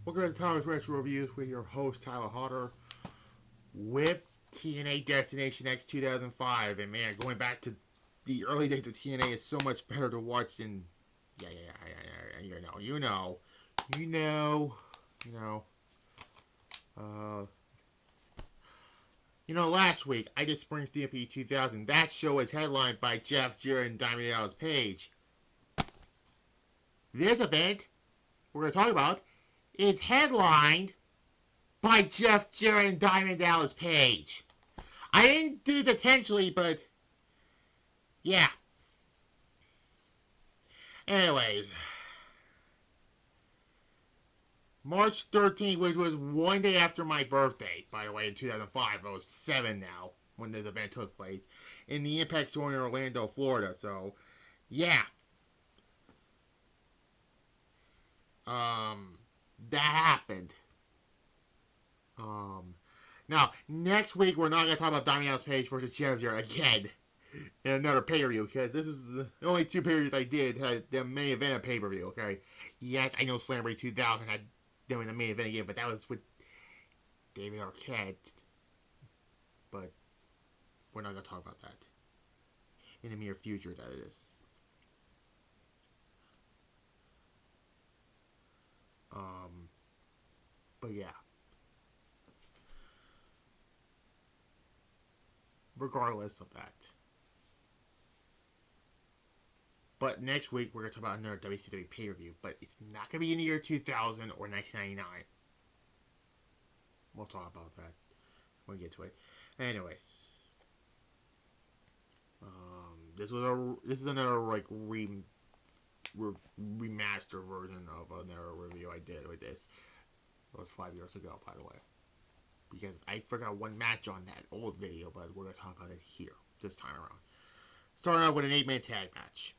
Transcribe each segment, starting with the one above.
Welcome to Thomas Retro Reviews with your host Tyler Hodder with TNA Destination X 2005. And man, going back to the early days of TNA is so much better to watch than you know, you know. Uh, last week I did Spring Stampede 2000. That show was headlined by Jeff Jarrett and Diamond Dallas Page. This event we're going to talk about is headlined by Jeff Jarrett and Diamond Dallas Page. I didn't do this intentionally, but yeah. Anyways, March 13th, which was one day after my birthday, by the way, in 2005. I was 7 now when this event took place in the Impact Store in Orlando, Florida. So, yeah. Um, that happened. Um, Now, next week, we're not going to talk about Diamond Dallas Page versus Jeff Jarrett again in another pay-per-view, because this is the only two pay-per-views I did had the main event of pay-per-view, okay? Yes, I know Slamboree 2000 had them in the main event again, but that was with David Arquette. But we're not going to talk about that in the near future, that it is. Um, but yeah. Regardless of that. But next week, we're going to talk about another WCW pay-per-view, but it's not going to be in the year 2000 or 1999. We'll talk about that when we get to it. Anyways, this is another like remaster version of another review I did with this. It was 5 years ago, by the way, because I forgot one match on that old video, but we're gonna talk about it here this time around. Starting off with an 8-man tag match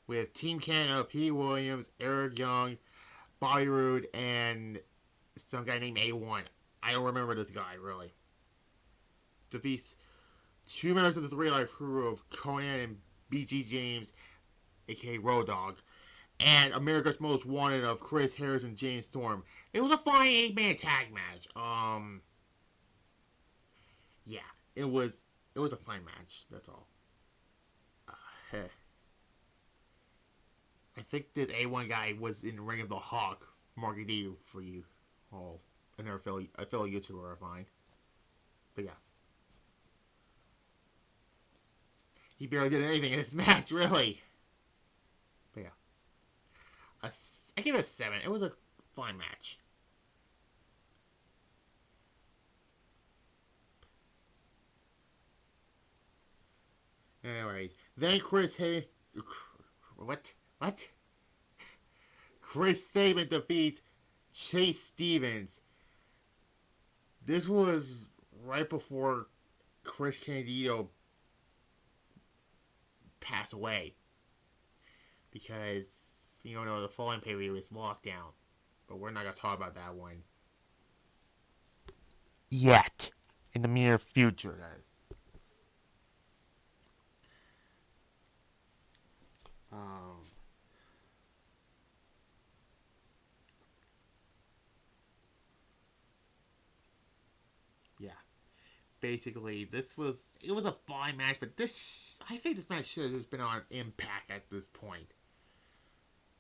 with Team Canada, Pete Williams, Eric Young, Bobby Roode, and some guy named A1. I don't remember this guy really. Defeats two members of the Three Life crew of Conan and BG James, aka Road Dogg, and America's Most Wanted of Chris Harris and James Storm. It was a fine 8-man tag match. Yeah, it was a fine match. That's all. Uh, I think this A1 guy was in Ring of the Hawk, Marky D for you all, another fellow YouTuber of mine. But yeah, he barely did anything in this match, really. But yeah, I give it a 7. It was a fine match. Anyways, then what? Chris Sabin defeats Chase Stevens. This was right before Chris Candido passed away, because you don't know the following pay-per-view is Lockdown, but we're not gonna talk about that one yet. In the near future, guys. Um, yeah. Basically, it was a fine match, but I think this match should have just been on Impact at this point.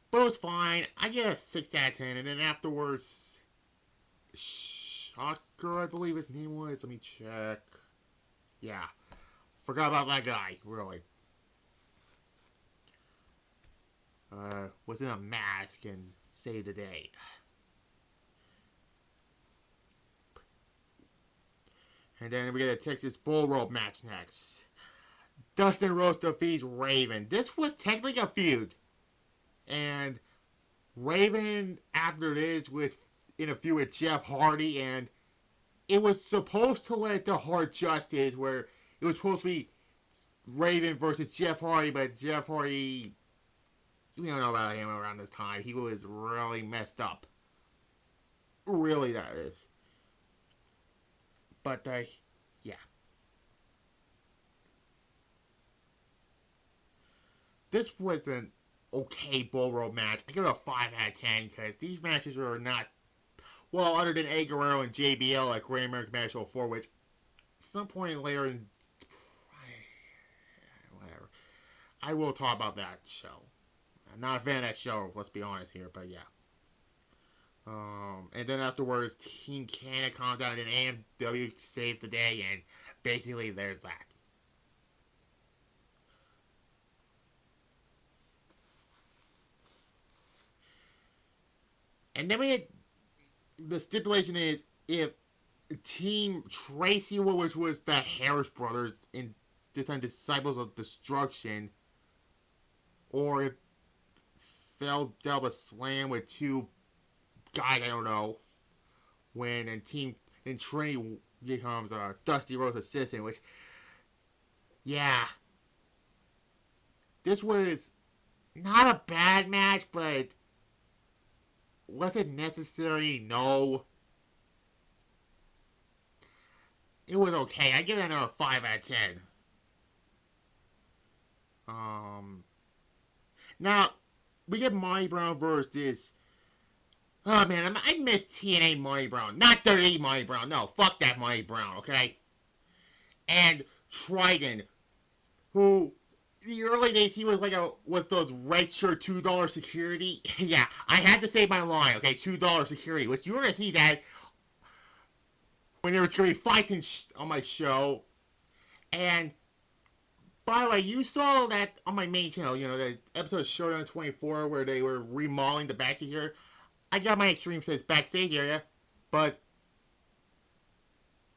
But it was fine. I get a 6 out of 10, and then afterwards, Shocker, I believe his name was. Let me check. Yeah, forgot about that guy. Really, was in a mask and saved the day. And then we get a Texas Bull Rope match next. Dustin Rhodes defeats Raven. This was technically a feud, and Raven after this was in a feud with Jeff Hardy, and it was supposed to lead to Hard Justice, where it was supposed to be Raven versus Jeff Hardy, but Jeff Hardy, we don't know about him around this time. He was really messed up. Really, that is. But, yeah. This was an okay Bull Rope match. I give it a 5 out of 10 because these matches were not Well, other than A. Guerrero and JBL at Great American Bash Show 4, which some point later in whatever, I will talk about that show. I'm not a fan of that show, let's be honest here, but yeah. And then afterwards, Team Canada comes out and AMW saves the day, and basically there's that. And then we had, the stipulation is, if Team Tracy, which was the Harris brothers in this time Disciples of Destruction, or if Phil dealt a slam with two guys, I don't know, when and Trinity becomes Dusty Rhodes' assistant, which, yeah, this was not a bad match, but was it necessary? No. It was okay. I give it another 5 out of 10. Now, we get Monty Brown versus... Oh, man, I miss TNA Monty Brown. Not WWE Monty Brown. No, fuck that Monty Brown, okay? And Triton, who... the early days, he was was those red shirt $2 security. Yeah, I had to say my line, okay? $2 security, which you're going to see that when there was going to be fighting on my show. And, by the way, you saw that on my main channel, the episode of Showdown 24 where they were remodeling the backstage area. I got my Extreme Fits backstage area, but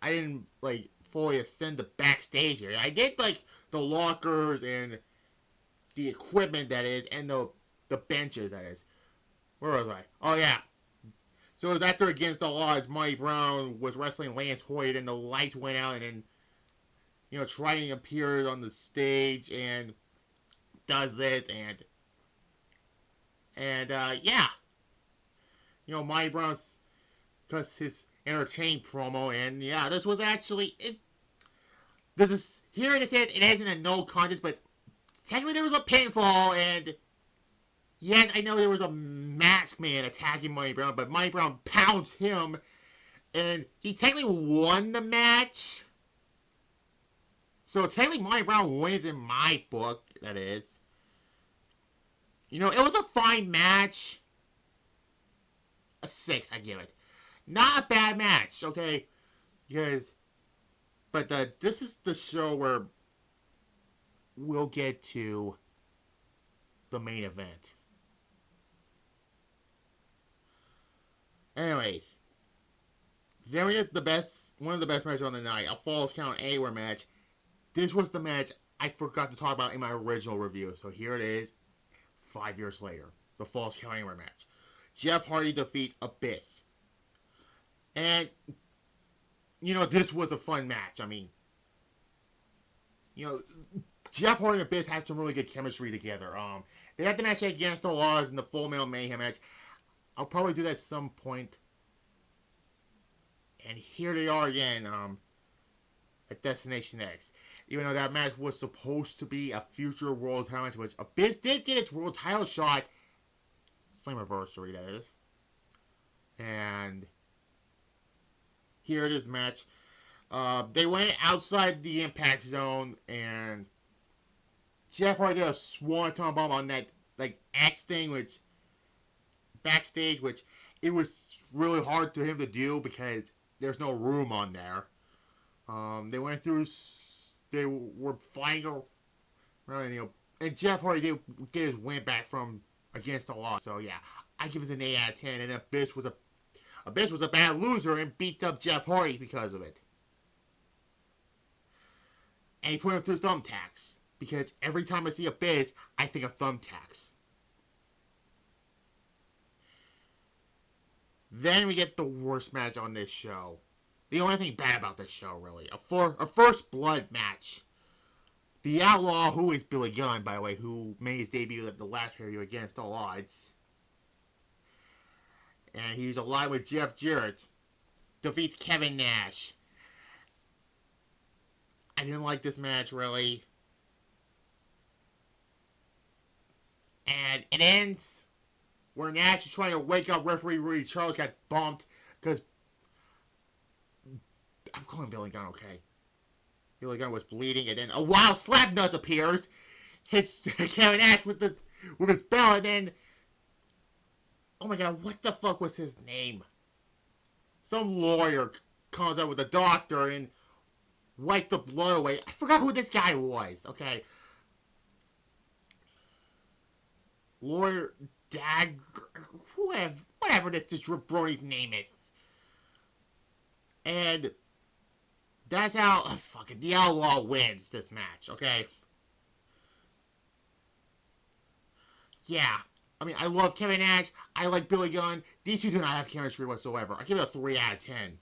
I didn't, fully ascend the backstage area. I did, the lockers and the equipment, that is, and the benches, that is. Where was I? Oh, yeah. So it was after Against All Odds, Monty Brown was wrestling Lance Hoyt, and the lights went out, and then, Triton appears on the stage and does this, and yeah. Monty Brown does his entertaining promo, and yeah, this was actually, here it says it isn't a no contest, but technically there was a pinfall, and yes, I know there was a masked man attacking Monty Brown, but Monty Brown pounds him, and he technically won the match. So technically Monty Brown wins in my book, that is. It was a fine match. A 6, I give it. Not a bad match, okay? But this is the show where we'll get to the main event. Anyways, then we get one of the best matches on the night, a Falls Count Anywhere match. This was the match I forgot to talk about in my original review, so here it is, 5 years later, the Falls Count Anywhere match. Jeff Hardy defeats Abyss. And, this was a fun match. I mean, Jeff Hardy and Abyss have some really good chemistry together. They had the match Against All Odds in the Full Metal Mayhem match. I'll probably do that at some point. And here they are again, at Destination X. Even though that match was supposed to be a future world title match, which Abyss did get its world title shot. Slammiversary, that is. And here it is, match. They went outside the impact zone, and Jeff Hardy did a swanton bomb on that X thing, which backstage, which it was really hard for him to do because there's no room on there. They went through. They were flying around, and Jeff Hardy did get his win back from Against All Odds. So yeah, I give it an 8 out of 10. And Abyss was a bad loser and beat up Jeff Hardy because of it. And he put him through thumbtacks, because every time I see Abyss, I think of thumbtacks. Then we get the worst match on this show. The only thing bad about this show, really, a first blood match. The Outlaw, who is Billy Gunn, by the way, who made his debut at the last review Against All Odds. And he's aligned with Jeff Jarrett. Defeats Kevin Nash. I didn't like this match, really. And it ends where Nash is trying to wake up referee Rudy Charles, got bumped. Because I'm calling Billy Gunn, okay? Billy Gunn was bleeding, and then a wild slap nut appears, hits Kevin Nash with his belt, and then, oh my god, what the fuck was his name? Some lawyer comes up with a doctor and wipes the blood away. I forgot who this guy was, okay? Lawyer Dag, whatever this jabroni's name is. And that's how, fucking, the Outlaw wins this match, okay? Yeah. I mean, I love Kevin Nash. I like Billy Gunn. These two do not have chemistry whatsoever. I give it a 3 out of 10.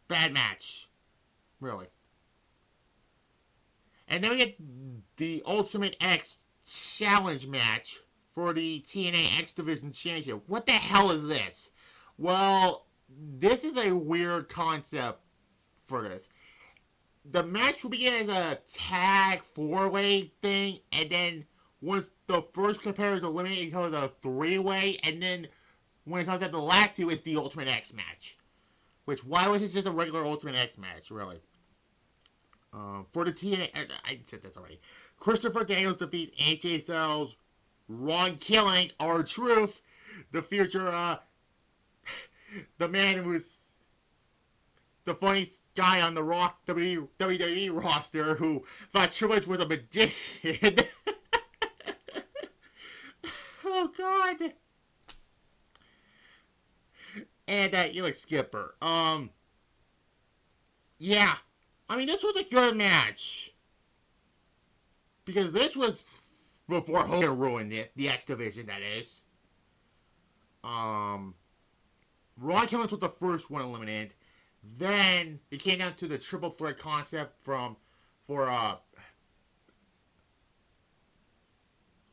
Bad match. Really. And then we get the Ultimate X Challenge match for the TNA X Division Championship. What the hell is this? Well, this is a weird concept for this. The match will begin as a tag 4-way thing, and then once the first competitor is eliminated, it becomes a 3-way, and then when it comes out to the last two, it's the Ultimate X match. Which, why was this just a regular Ultimate X match, really? For the TNA, I said this already. Christopher Daniels defeats AJ Styles, Ron Killing, R-Truth, the future, the man who's the funniest guy on the WWE roster who thought Triple H was a magician. Oh, God. And, Elix Skipper. Yeah. I mean, this was a good match. Because this was before Hogan ruined it. The X Division, that is. Ron Killings was the first one eliminated. Then, it came down to the triple threat concept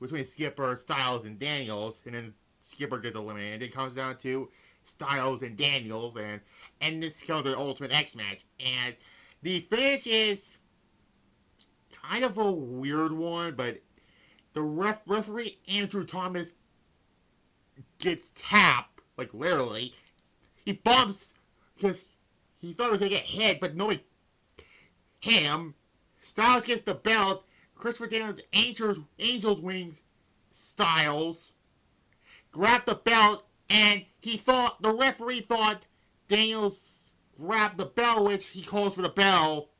between Skipper, Styles, and Daniels. And then Skipper gets eliminated. It comes down to Styles and Daniels. And this becomes an Ultimate X match. And the finish is kind of a weird one, but the referee Andrew Thomas gets tapped, like literally. He bumps because he thought he was gonna get hit, but nobody hit him. Styles gets the belt. Christopher Daniels Angel's Wings Styles grabbed the belt, and the referee thought Daniels grabbed the bell, which he calls for the bell,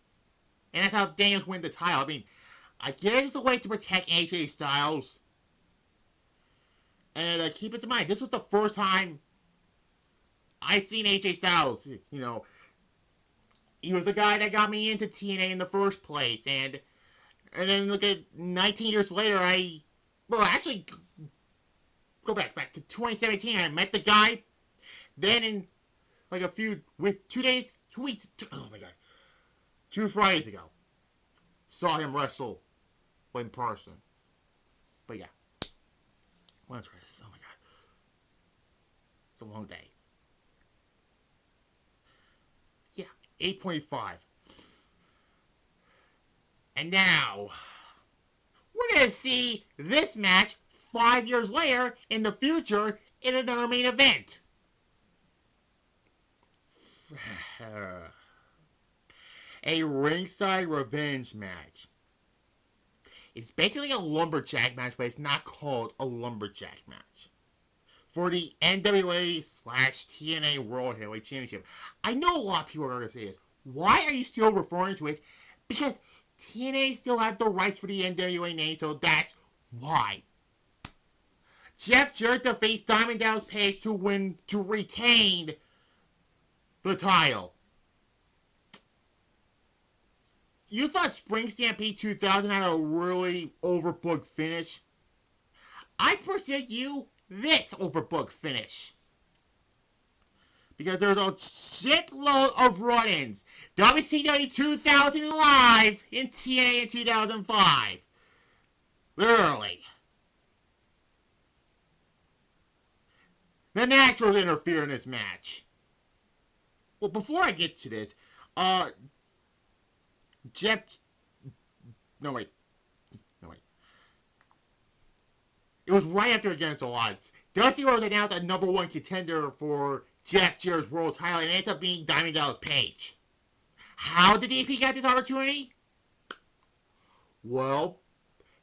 and that's how Daniels win the title. I mean, I guess it's a way to protect AJ Styles. And keep it in mind, this was the first time I seen AJ Styles. You know, he was the guy that got me into TNA in the first place, and then look at 19 years later, actually, go back to 2017. I met the guy. Then in like with 2 weeks, oh my god, 2 Fridays ago, saw him wrestle in person. But yeah, oh my god, it's a long day. Yeah, 8.5. And now, we're going to see this match 5 years later in the future in another main event. A ringside revenge match. It's basically a lumberjack match, but it's not called a lumberjack match. For the NWA/TNA World Heavyweight Championship. I know a lot of people are going to say this. Why are you still referring to it? Because TNA still had the rights for the NWA name, so that's why. Jeff Jarrett defeats Diamond Dallas Page to retain the title. You thought Spring Stampede 2000 had a really overbooked finish? I present you this overbooked finish. Because there's a shitload of run-ins. WCW 2000 Live in TNA in 2005. Literally. The Naturals interfere in this match. Well, before I get to this, No, wait. It was right after Against All Odds. Dusty Rhodes announced a #1 contender for Jeff Jarrett's world title, and it ends up being Diamond Dallas Page. How did DP get this opportunity? Well,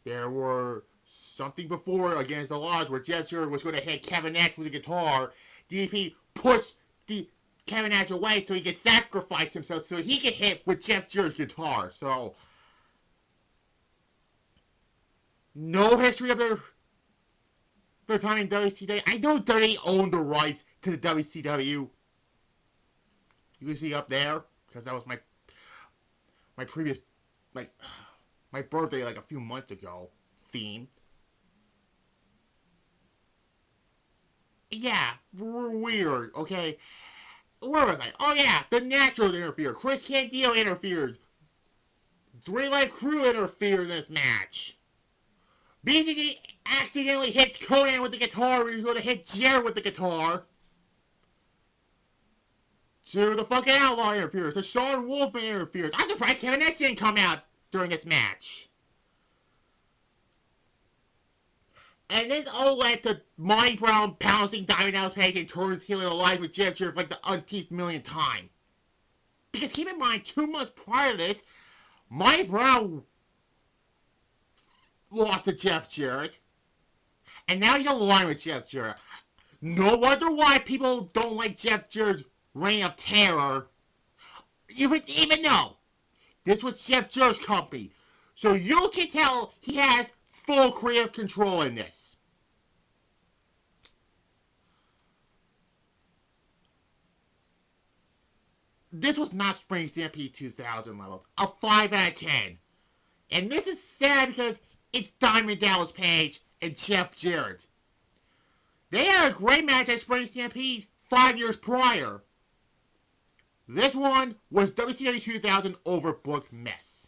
there were something before against the odds where Jeff Jarrett was going to hit Kevin Nash with a guitar. DP pushed Kevin Nash away so he could sacrifice himself so he could hit with Jeff Jarrett's guitar. So, no history of their time in WCW. I know they owned the rights to the WCW. You can see up there, because that was my previous, my birthday like a few months ago theme. Yeah, weird, okay? Where was I? Oh yeah, the Naturals interfered. Chris Candido interfered. Three Life Crew interfered in this match. BCG accidentally hits Conan with the guitar. He's going to hit Jarrett with the guitar. So the fucking Outlaw interferes. The Sean Wolfman interferes. I'm surprised Kevin Nash didn't come out during this match. And this all led to Monty Brown pouncing Diamond Dallas Page and turns heel and alive with Jeff Jarrett for like the umpteenth millionth time. Because keep in mind, 2 months prior to this, Monty Brown lost to Jeff Jarrett. And now he's aligned with Jeff Jarrett. No wonder why people don't like Jeff Jarrett's reign of terror. Even though this was Jeff Jarrett's company. So you can tell he has full creative control in this. This was not Spring Stampede 2000 levels. A 5 out of 10. And this is sad because it's Diamond Dallas Page and Jeff Jarrett. They had a great match at Spring Stampede 5 years prior. This one was WCW 2000 overbooked mess.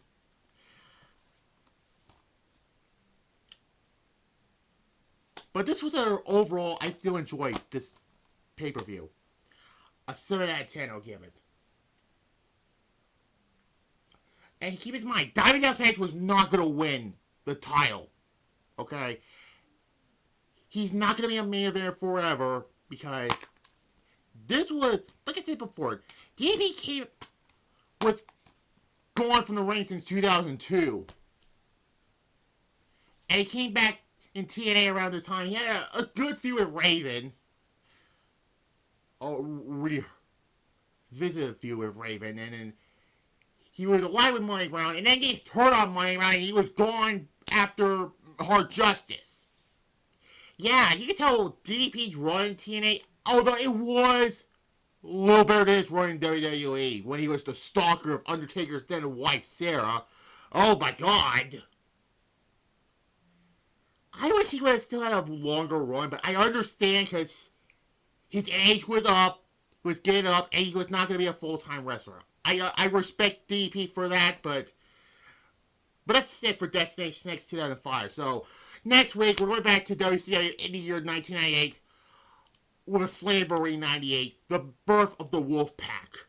But this was overall, I still enjoyed this pay-per-view. A 7 out of 10 I'll give it. And keep in mind, Diamond Dallas Page was not going to win the title. Okay? He's not going to be a main eventer forever because this was, like I said before, DP was gone from the ring since 2002. And he came back in TNA around this time. He had a good feud with Raven. Revisited a feud with Raven. And then he was alive with Money Brown. And then he hurt on Money Brown. And he was gone after Hard Justice. Yeah, you can tell DDP's run in TNA, although it was a little better than his run in WWE when he was the stalker of Undertaker's then wife, Sarah. Oh my god. I wish he would have still had a longer run, but I understand because his age was up, was getting up, and he was not going to be a full-time wrestler. I respect DDP for that, but that's it for Destination X 2005. So, next week, we're going back to WCW in the year 1998 with a Slamboree 98, the birth of the Wolfpack.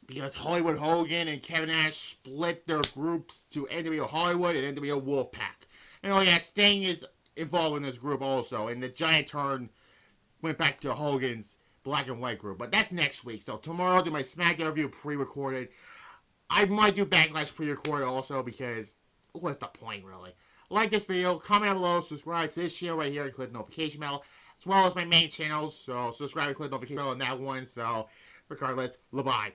Because Hollywood Hogan and Kevin Nash split their groups to NWO Hollywood and NWO Wolfpack. And oh yeah, Sting is involved in this group also, and the Giant Turn went back to Hogan's Black and White group. But that's next week, so tomorrow I'll do my SmackDown review pre-recorded. I might do Backlash pre-recorded also, because what's the point, really? Like this video, comment down below, subscribe to this channel right here, and click the notification bell, as well as my main channels, so subscribe and click the notification bell on that one, so regardless, bye-bye.